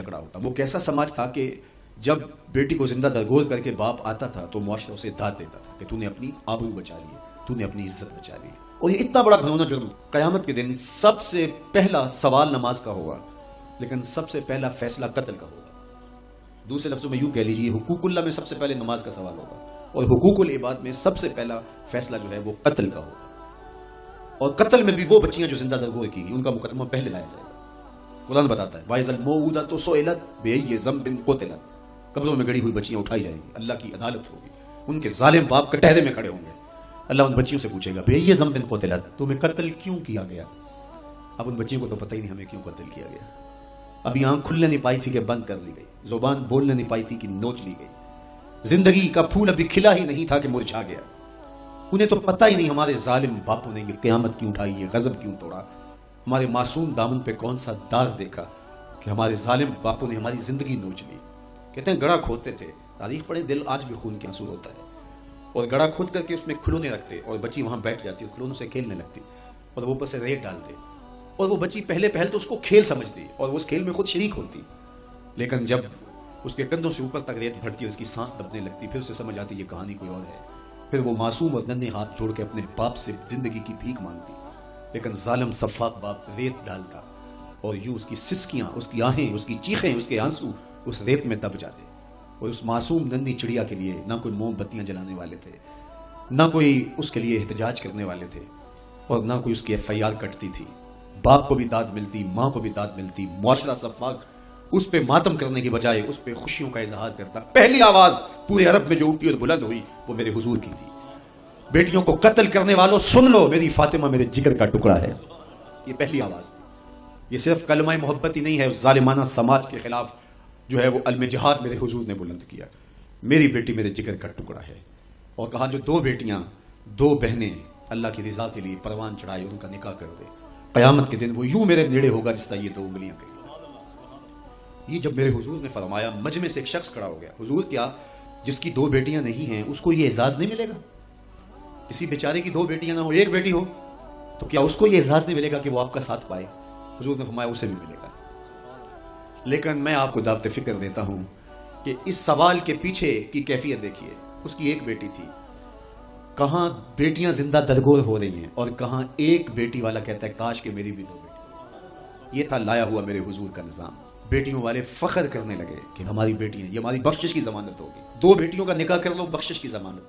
खड़ा होता। वो कैसा समाज था कि जब बेटी को जिंदा दरगोर करके बाप आता था तो मुआशरा उसे दाद देता था कि तूने अपनी आबरू बचा ली, तूने अपनी इज्जत बचा ली। और ये इतना बड़ा घिनौना जुर्म, कयामत के दिन सबसे पहला सवाल नमाज का होगा, लेकिन सबसे पहला फैसला कत्ल का होगा। दूसरे लफ्जों में यूं कह लीजिए, हुकूकुल्लाह में सबसे पहले नमाज का सवाल होगा और हुकूकुल इबाद में सबसे पहला फैसला जो है वो कत्ल का होगा। और कत्ल में भी वो बच्चियां जो जिंदा दरगोर की गई उनका मुकदमा पहले लाया जाएगा। कुरान बताता है वाइज़ल मौऊदतु सुइलत बिअय्यि ज़ंबिन क़ुतिलत, कब्रों में गड़ी हुई बच्चियां उठाई जाएंगी, अल्लाह की अदालत होगी, उनके जालिम बाप कटहरे में खड़े होंगे। अल्लाह उन बच्चियों से पूछेगा बिअय्यि ज़ंबिन क़ुतिलत, तुम्हें कत्ल क्यों किया गया? अब उन बच्चियों को तो पता ही नहीं हमें क्यों कत्ल किया गया। अभी आंख खुलने नहीं पाई थी कि बंद कर दी गई, जुबान बोलने नहीं पाई थी कि नोच ली गई, जिंदगी का फूल अभी खिला ही नहीं था कि मुरझा गया। उन्हें तो पता ही नहीं हमारे जालिम बापों ने ये क़यामत क्यों उठाई, ये गजब क्यों तोड़ा, हमारे मासूम दामन पे कौन सा दाग देखा कि हमारे जालिम बापों ने हमारी जिंदगी नोच ली। कहते हैं गड़ा खोदते थे, तारीख पढ़े, दिल आज भी खून के आंसू होता है। और गड़ा खोद करके उसमें खिलौने रखते और बच्ची वहां बैठ जाती और खिलौनों से खेलने लगती और वो ऊपर से रेत डालते और वो बच्ची पहले तो उसको खेल समझती और वो उस खेल में खुद शरीक होती, लेकिन जब उसके कंधों से ऊपर तक रेत भरती और उसकी सांस दबने लगती, फिर उसे समझ आती ये कहानी कोई और है। फिर वो मासूम और नन्हे हाथ जोड़ के अपने बाप से जिंदगी की भीख मांगती, लेकिन जालिम सफाक बाप रेत डालता और यूं उसकी सिसकियां, उसकी आहें, उसकी चीखें, उसके आंसू उस रेत में दब जाते। और उस मासूम नन्ही चिड़िया के लिए ना कोई मोमबत्तियां जलाने वाले थे, ना कोई उसके लिए एहतजाज करने वाले थे और ना कोई उसकी FIR कटती थी। बाप को भी दाद मिलती, माँ को भी दाद मिलती, मुआशरा सफाक उस पे मातम करने की बजाय उस पे खुशियों का इजहार करता। पहली आवाज पूरे अरब में जो उठी और बुलंद हुई वो मेरे हुजूर की थी, बेटियों को कत्ल करने वालों सुन लो, मेरी फातिमा मेरे जिगर का टुकड़ा है। ये पहली आवाज थी। ये सिर्फ कलमा मोहब्बत ही नहीं है, उस जालिमाना समाज के खिलाफ जो है वो अलमे जिहाद मेरे हुजूर ने बुलंद किया, मेरी बेटी मेरे जिगर का टुकड़ा है। और कहा जो दो बेटियां, दो बहनें अल्लाह की रिजा के लिए परवान चढ़ाए उनका निकाह कर दे, कयामत के दिन वो यूं मेरे नेड़े होगा जिस तरह ये दो उंगलियां गई। ये जब मेरे हुजूर ने फरमाया, मजमे से एक शख्स खड़ा हो गया, हुजूर क्या जिसकी दो बेटियां नहीं हैं उसको ये एजाज नहीं मिलेगा? किसी बेचारे की दो बेटियां ना हो, एक बेटी हो, तो क्या उसको ये एजाज नहीं मिलेगा कि वो आपका साथ पाए? हुजूर ने फरमाया उसे भी मिलेगा। लेकिन मैं आपको दावत फिक्र देता हूं कि इस सवाल के पीछे की कैफियत देखिए। उसकी एक बेटी थी, कहां बेटियां जिंदा दरगोर हो रही हैं और कहां एक बेटी वाला कहता है काश के मेरी भी दो बेटी। ये था लाया हुआ मेरे हुजूर का निजाम। बेटियों वाले फख्र करने लगे कि हमारी बेटी है, ये हमारी बख्शिश की जमानत होगी। दो बेटियों का निकाह कर लो, बख्शिश की जमानत।